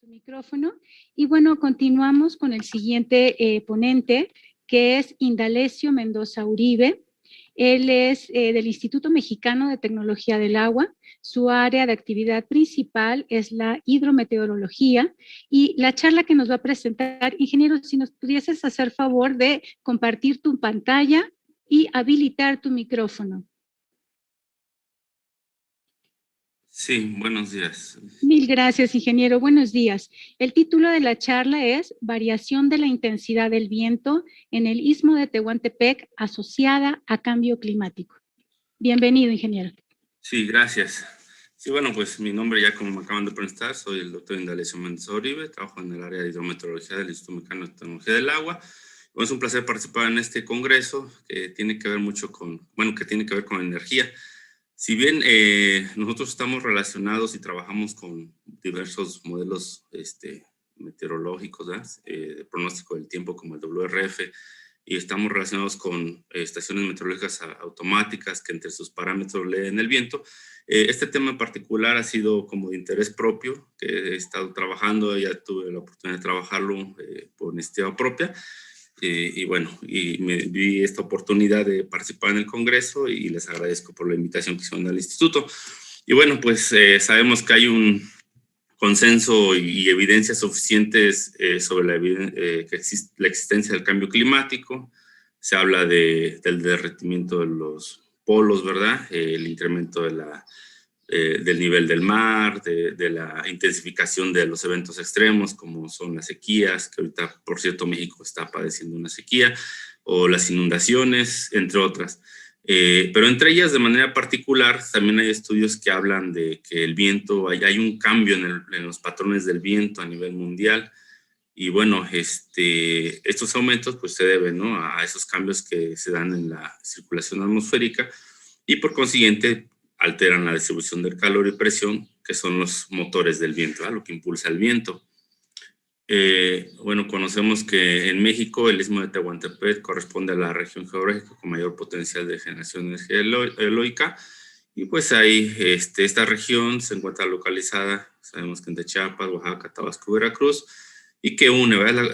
tu micrófono. Y bueno, continuamos con el siguiente ponente, que es Indalecio Mendoza Uribe. Él es del Instituto Mexicano de Tecnología del Agua. Su área de actividad principal es la hidrometeorología. Y la charla que nos va a presentar, ingeniero, si nos pudieses hacer favor de compartir tu pantalla y habilitar tu micrófono. Sí, buenos días. Mil gracias, ingeniero. Buenos días. El título de la charla es Variación de la intensidad del viento en el Istmo de Tehuantepec asociada a cambio climático. Bienvenido, ingeniero. Sí, gracias. Sí, bueno, pues mi nombre, ya como me acaban de presentar, soy el doctor Indalecio Mendoza Uribe, trabajo en el área de hidrometeorología del Instituto Mexicano de Tecnología del Agua. Bueno, es un placer participar en este congreso que tiene que ver mucho con, bueno, que tiene que ver con energía. Si bien nosotros estamos relacionados y trabajamos con diversos modelos meteorológicos, de pronóstico del tiempo como el WRF, y estamos relacionados con estaciones meteorológicas automáticas que entre sus parámetros leen el viento, este tema en particular ha sido como de interés propio, que he estado trabajando, ya tuve la oportunidad de trabajarlo por iniciativa propia. Y bueno, y me di esta oportunidad de participar en el Congreso y les agradezco por la invitación que hicieron al Instituto. Y bueno, pues sabemos que hay un consenso y evidencias suficientes sobre la existencia del cambio climático. Se habla del derretimiento de los polos, ¿verdad? El incremento del nivel del mar, de la intensificación de los eventos extremos, como son las sequías, que ahorita, por cierto, México está padeciendo una sequía, o las inundaciones, entre otras. Pero entre ellas, de manera particular, también hay estudios que hablan de que el viento, hay un cambio en los patrones del viento a nivel mundial, y bueno, estos aumentos pues se deben, ¿no?, a esos cambios que se dan en la circulación atmosférica, y por consiguiente alteran la distribución del calor y presión, que son los motores del viento, ¿verdad?, lo que impulsa el viento. Bueno, conocemos que en México el Istmo de Tehuantepec corresponde a la región geográfica con mayor potencial de generación de energía eólica, y pues ahí esta región se encuentra localizada, sabemos que entre Chiapas, Oaxaca, Tabasco, Veracruz, y que une, ¿verdad?,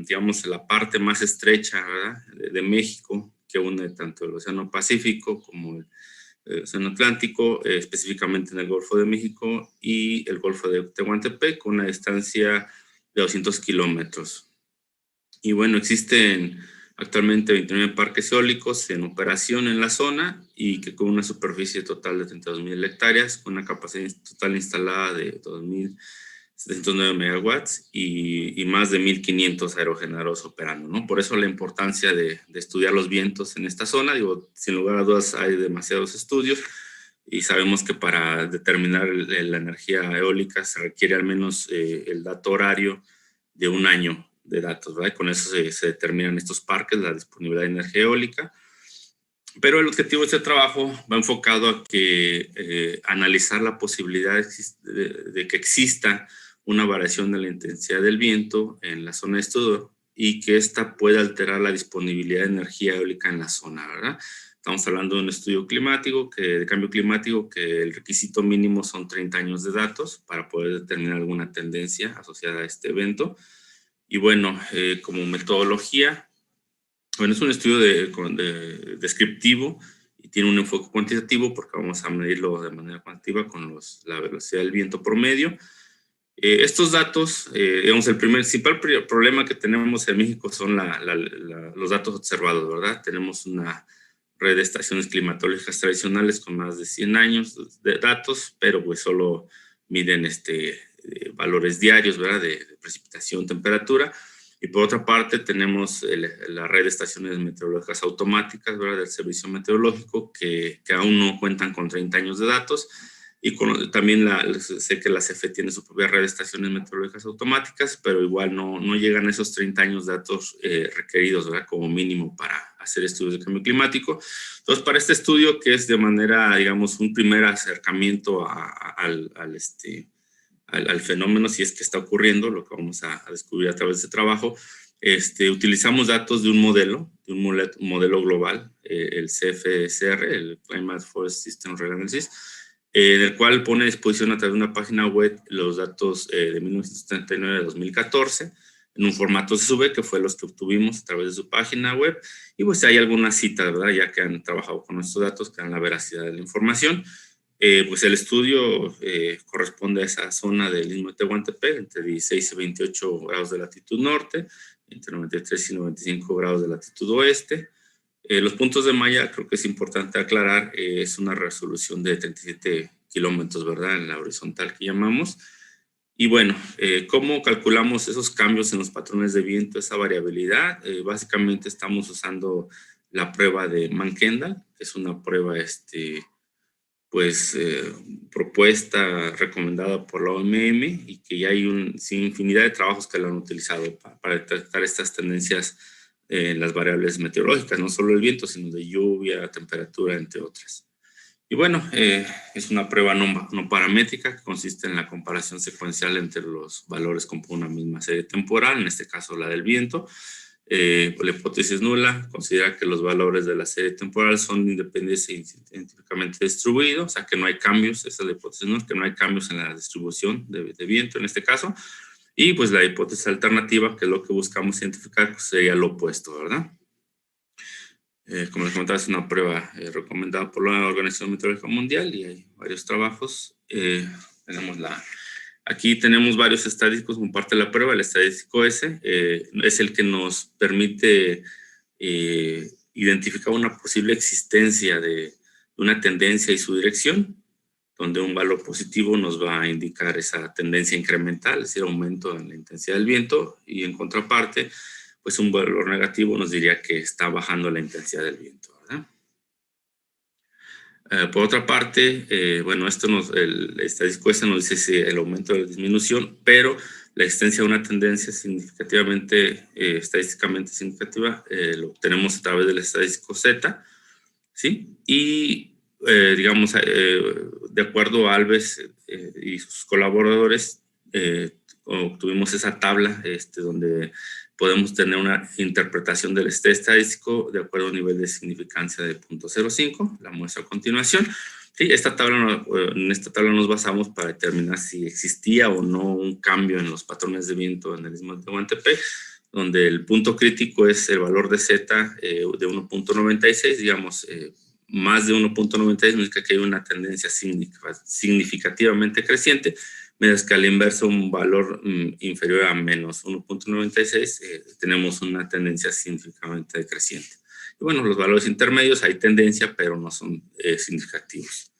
digamos, la parte más estrecha, ¿verdad?, de México, que une tanto el Océano Pacífico como el Océano Atlántico, específicamente en el Golfo de México y el Golfo de Tehuantepec, con una distancia de 200 kilómetros. Y bueno, existen actualmente 29 parques eólicos en operación en la zona, y que con una superficie total de 32,000 hectáreas, con una capacidad total instalada de 2,709 megawatts y más de 1,500 aerogeneradores operando, ¿no? Por eso la importancia de estudiar los vientos en esta zona. Digo, sin lugar a dudas hay demasiados estudios, y sabemos que para determinar la energía eólica se requiere al menos el dato horario de un año de datos, ¿verdad? Y con eso se determinan estos parques, la disponibilidad de energía eólica. Pero el objetivo de este trabajo va enfocado a que analizar la posibilidad de que exista una variación de la intensidad del viento en la zona de estudio, y que ésta pueda alterar la disponibilidad de energía eólica en la zona, ¿verdad? Estamos hablando de un estudio climático, de cambio climático, que el requisito mínimo son 30 años de datos para poder determinar alguna tendencia asociada a este evento. Y bueno, como metodología, bueno, es un estudio descriptivo y tiene un enfoque cuantitativo, porque vamos a medirlo de manera cuantitativa con la velocidad del viento promedio. Estos datos, digamos, el principal problema que tenemos en México son los datos observados, ¿verdad? Tenemos una red de estaciones climatológicas tradicionales con más de 100 años de datos, pero pues solo miden valores diarios, ¿verdad?, de precipitación, temperatura. Y por otra parte tenemos la red de estaciones meteorológicas automáticas, ¿verdad?, del Servicio Meteorológico, que aún no cuentan con 30 años de datos. Y también sé que la CFE tiene su propia red de estaciones meteorológicas automáticas, pero igual no llegan a esos 30 años de datos requeridos, ¿verdad?, como mínimo para hacer estudios de cambio climático. Entonces, para este estudio, que es de manera, digamos, un primer acercamiento al fenómeno, si es que está ocurriendo, lo que vamos a descubrir a través de este trabajo, utilizamos datos de un modelo global, el CFSR, el Climate Forest System Analysis, en el cual pone a disposición a través de una página web los datos de 1979 a 2014, en un formato CSV, que fue los que obtuvimos a través de su página web, y pues hay algunas citas, ¿verdad? Ya que han trabajado con estos datos, que dan la veracidad de la información. Pues el estudio corresponde a esa zona del Istmo de Tehuantepec, entre 16 y 28 grados de latitud norte, entre 93 y 95 grados de latitud oeste. Los puntos de malla, creo que es importante aclarar, es una resolución de 37 kilómetros, ¿verdad? En la horizontal que llamamos. Y bueno, ¿cómo calculamos esos cambios en los patrones de viento, esa variabilidad? Básicamente estamos usando la prueba de Mann-Kendall, que es una prueba propuesta, recomendada por la OMM, y que ya hay infinidad de trabajos que lo han utilizado para detectar estas tendencias en las variables meteorológicas, no solo el viento, sino de lluvia, temperatura, entre otras. Y bueno, es una prueba no paramétrica que consiste en la comparación secuencial entre los valores con una misma serie temporal, en este caso la del viento. La hipótesis nula considera que los valores de la serie temporal son independientes e científicamente distribuidos, o sea que no hay cambios, esa es la hipótesis nula, que no hay cambios en la distribución de viento en este caso. Y pues la hipótesis alternativa, que es lo que buscamos identificar, pues sería lo opuesto, ¿verdad? Como les comentaba, es una prueba recomendada por la Organización Meteorológica Mundial y hay varios trabajos. Aquí tenemos varios estadísticos como parte de la prueba. El estadístico ese es el que nos permite identificar una posible existencia de una tendencia y su dirección, donde un valor positivo nos va a indicar esa tendencia incremental, es decir, aumento en la intensidad del viento, y en contraparte, pues un valor negativo nos diría que está bajando la intensidad del viento, ¿verdad? Por otra parte, bueno, el estadístico este nos dice si el aumento de la disminución, pero la existencia de una tendencia significativamente, estadísticamente significativa, lo obtenemos a través del estadístico Z, ¿sí? Y digamos, de acuerdo a Alves y sus colaboradores, obtuvimos esa tabla donde podemos tener una interpretación del estadístico de acuerdo al nivel de significancia de 0.05, la muestra a continuación. Sí, en esta tabla nos basamos para determinar si existía o no un cambio en los patrones de viento en el Istmo de Tehuantepec, donde el punto crítico es el valor de Z de 1.96, digamos, más de 1.96 significa que hay una tendencia significativamente creciente, mientras que al inverso un valor inferior a menos 1.96 tenemos una tendencia significativamente decreciente. Y bueno, los valores intermedios hay tendencia, pero no son significativos.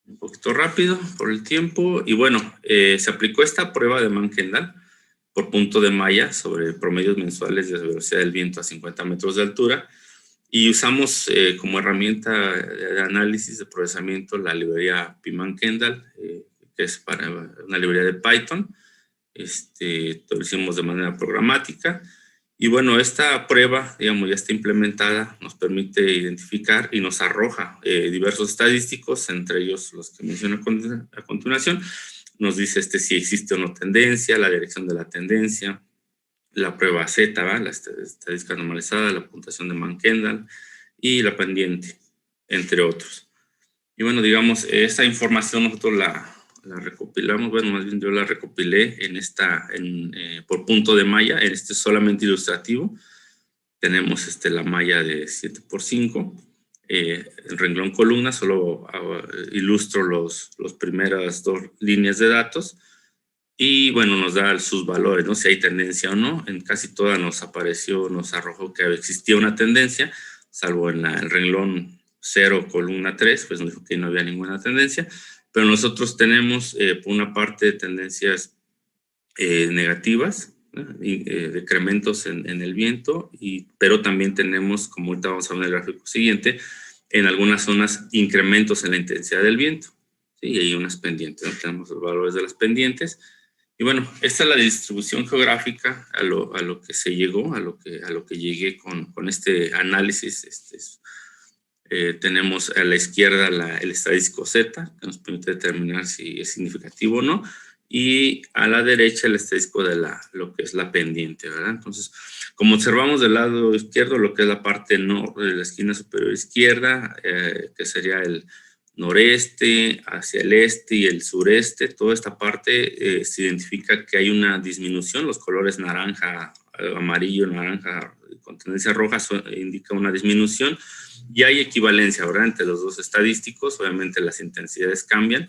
Un poquito rápido por el tiempo. Y bueno, se aplicó esta prueba de Mann-Kendall por punto de malla sobre promedios mensuales de velocidad del viento a 50 metros de altura, y usamos como herramienta de análisis de procesamiento la librería PyMann-Kendall, que es para una librería de Python. Lo hicimos de manera programática. Y bueno, esta prueba, digamos, ya está implementada, nos permite identificar y nos arroja diversos estadísticos, entre ellos los que menciono a continuación. Nos dice si existe o no tendencia, la dirección de la tendencia, la prueba Z, ¿va? La estadística normalizada, la puntuación de Mann-Kendall y la pendiente, entre otros. Y bueno, digamos, esta información nosotros la recopilamos, bueno, más bien yo la recopilé por punto de malla, solamente ilustrativo. Tenemos la malla de 7×5, el renglón columna, solo ilustro los primeras dos líneas de datos, y bueno, nos da sus valores, ¿no? Si hay tendencia o no. En casi todas nos arrojó que existía una tendencia, salvo en el renglón 0, columna 3, pues nos dijo que no había ninguna tendencia. Pero nosotros tenemos, por una parte, tendencias negativas, decrementos en el viento, pero también tenemos, como ahorita vamos a ver en el gráfico siguiente, en algunas zonas incrementos en la intensidad del viento. ¿Sí? Y hay unas pendientes, ¿no? Tenemos los valores de las pendientes. Y bueno, esta es la distribución geográfica a lo que se llegó, a lo que llegué con este análisis. Tenemos a la izquierda el estadístico Z, que nos permite determinar si es significativo o no, y a la derecha el estadístico de lo que es la pendiente, ¿verdad? Entonces, como observamos del lado izquierdo, lo que es la parte norte de la esquina superior izquierda, que sería noreste, hacia el este y el sureste, toda esta parte se identifica que hay una disminución, los colores naranja, amarillo, naranja, con tendencia roja, indica una disminución, y hay equivalencia, ¿verdad?, entre los dos estadísticos. Obviamente las intensidades cambian,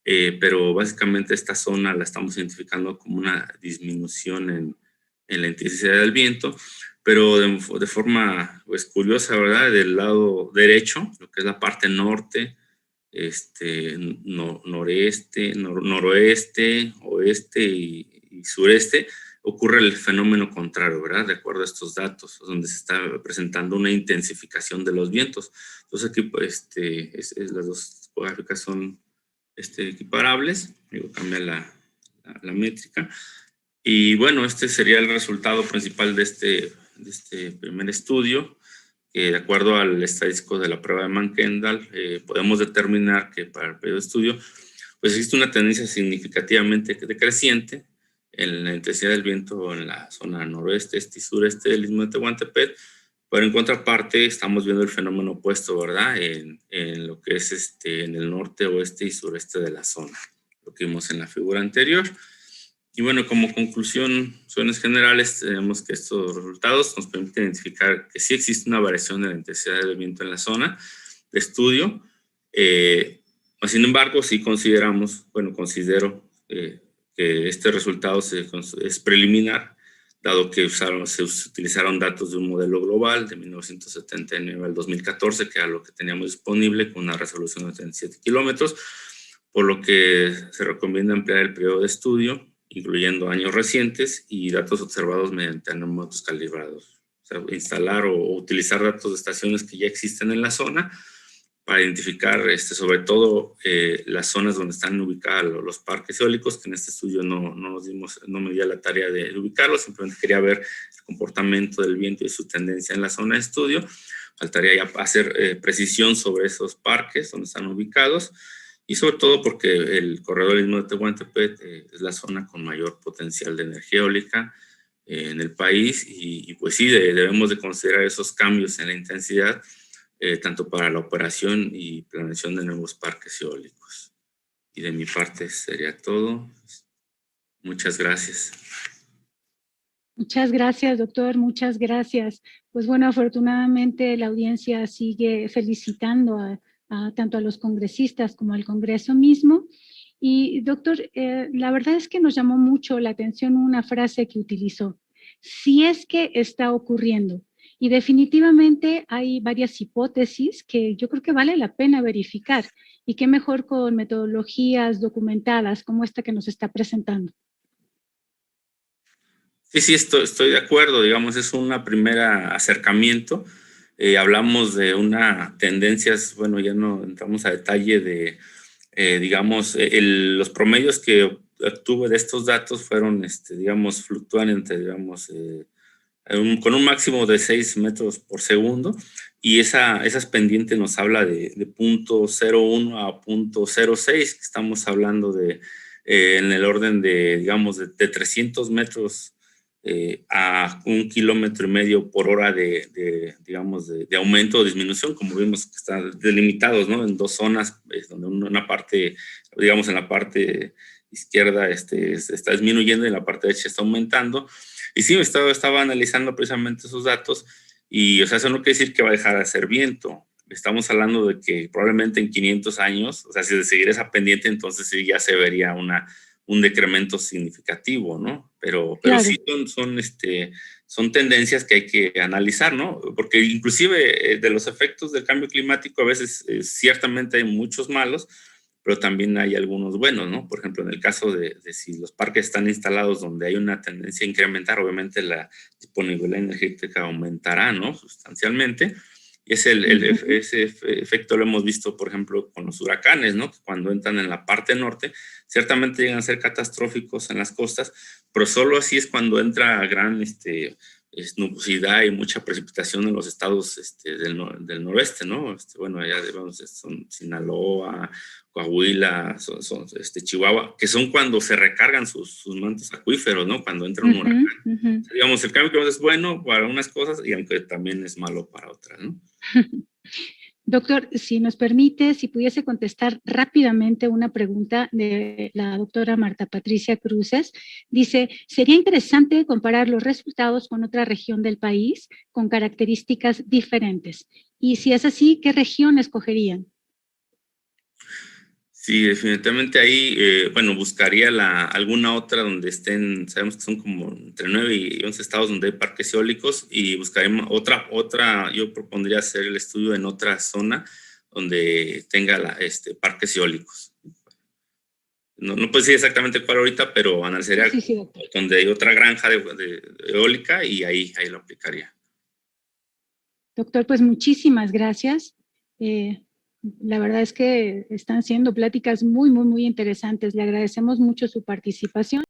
pero básicamente esta zona la estamos identificando como una disminución en la intensidad del viento, pero de forma pues curiosa, ¿verdad?, del lado derecho, lo que es la parte norte, noreste, noroeste, oeste y sureste, ocurre el fenómeno contrario, ¿verdad?, de acuerdo a estos datos, donde se está presentando una intensificación de los vientos. Entonces aquí pues, las dos gráficas son equiparables, digo, cambia la métrica. Y bueno, este sería el resultado principal de este primer estudio, que de acuerdo al estadístico de la prueba de Mann-Kendall, podemos determinar que para el periodo de estudio, pues existe una tendencia significativamente decreciente en la intensidad del viento en la zona noroeste, este y sureste del Istmo de Tehuantepec, pero en contraparte estamos viendo el fenómeno opuesto, ¿verdad?, en lo que es en el norte, oeste y sureste de la zona, lo que vimos en la figura anterior. Y bueno, como conclusiones generales, tenemos que estos resultados nos permiten identificar que sí existe una variación de la intensidad del viento en la zona de estudio. Sin embargo, sí considero que este resultado es preliminar, dado que se utilizaron datos de un modelo global de 1979 al 2014, que era lo que teníamos disponible, con una resolución de 37 kilómetros, por lo que se recomienda ampliar el periodo de estudio, incluyendo años recientes y datos observados mediante anemómetros calibrados. O sea, instalar o utilizar datos de estaciones que ya existen en la zona para identificar sobre todo las zonas donde están ubicados los parques eólicos, que en este estudio no me di a la tarea de ubicarlos, simplemente quería ver el comportamiento del viento y su tendencia en la zona de estudio. Faltaría ya hacer precisión sobre esos parques donde están ubicados, y sobre todo porque el corredor del Istmo de Tehuantepec es la zona con mayor potencial de energía eólica en el país, y pues sí, debemos de considerar esos cambios en la intensidad, tanto para la operación y planeación de nuevos parques eólicos. Y de mi parte sería todo. Muchas gracias. Muchas gracias, doctor, muchas gracias. Pues bueno, afortunadamente la audiencia sigue felicitando tanto a los congresistas como al Congreso mismo. Y doctor, la verdad es que nos llamó mucho la atención una frase que utilizó: si es que está ocurriendo. Y definitivamente hay varias hipótesis que yo creo que vale la pena verificar, y qué mejor con metodologías documentadas como esta que nos está presentando. Sí, estoy de acuerdo, digamos, es un primer acercamiento. Hablamos de una tendencias, bueno, ya no entramos a detalle de, digamos, los promedios que obtuve de estos datos fueron, digamos, fluctúan entre, digamos, con un máximo de 6 metros por segundo, y esas pendientes nos habla de 0.01 a 0.06, que estamos hablando de, en el orden de, digamos, de 300 metros a 1,5 kilómetros por hora digamos, de aumento o disminución, como vimos que están delimitados, ¿no?, en dos zonas, donde una parte, digamos, en la parte izquierda está disminuyendo y en la parte derecha está aumentando. Y sí, estaba analizando precisamente esos datos, y, o sea, eso no quiere decir que va a dejar de ser viento. Estamos hablando de que probablemente en 500 años, o sea, si de seguir esa pendiente, entonces sí ya se vería un decremento significativo, ¿no? Pero Claro. Sí son tendencias que hay que analizar, ¿no? Porque inclusive de los efectos del cambio climático a veces ciertamente hay muchos malos, pero también hay algunos buenos, ¿no? Por ejemplo, en el caso de si los parques están instalados donde hay una tendencia a incrementar, obviamente la disponibilidad energética aumentará, ¿no?, sustancialmente. Y ese efecto lo hemos visto, por ejemplo, con los huracanes, ¿no?, que cuando entran en la parte norte, ciertamente llegan a ser catastróficos en las costas, pero solo así es cuando entra gran nubosidad y mucha precipitación en los estados del noroeste, ¿no? Bueno, allá son Sinaloa, Coahuila, Chihuahua, que son cuando se recargan sus mantos acuíferos, ¿no?, cuando entra un huracán. O sea, digamos, el cambio climático es bueno para unas cosas y aunque también es malo para otras, ¿no? Doctor, si nos permite, si pudiese contestar rápidamente una pregunta de la doctora Marta Patricia Cruces. Dice, sería interesante comparar los resultados con otra región del país con características diferentes. Y si es así, ¿qué región escogerían? Sí, definitivamente ahí, bueno, buscaría alguna otra donde estén, sabemos que son como entre 9 y 11 estados donde hay parques eólicos, y buscaríamos otra, yo propondría hacer el estudio en otra zona donde tenga parques eólicos. No puedo decir exactamente cuál ahorita, pero analizaría Sí, doctor. donde hay otra granja de eólica, y ahí lo aplicaría. Doctor, pues muchísimas gracias. La verdad es que están siendo pláticas muy interesantes. Le agradecemos mucho su participación.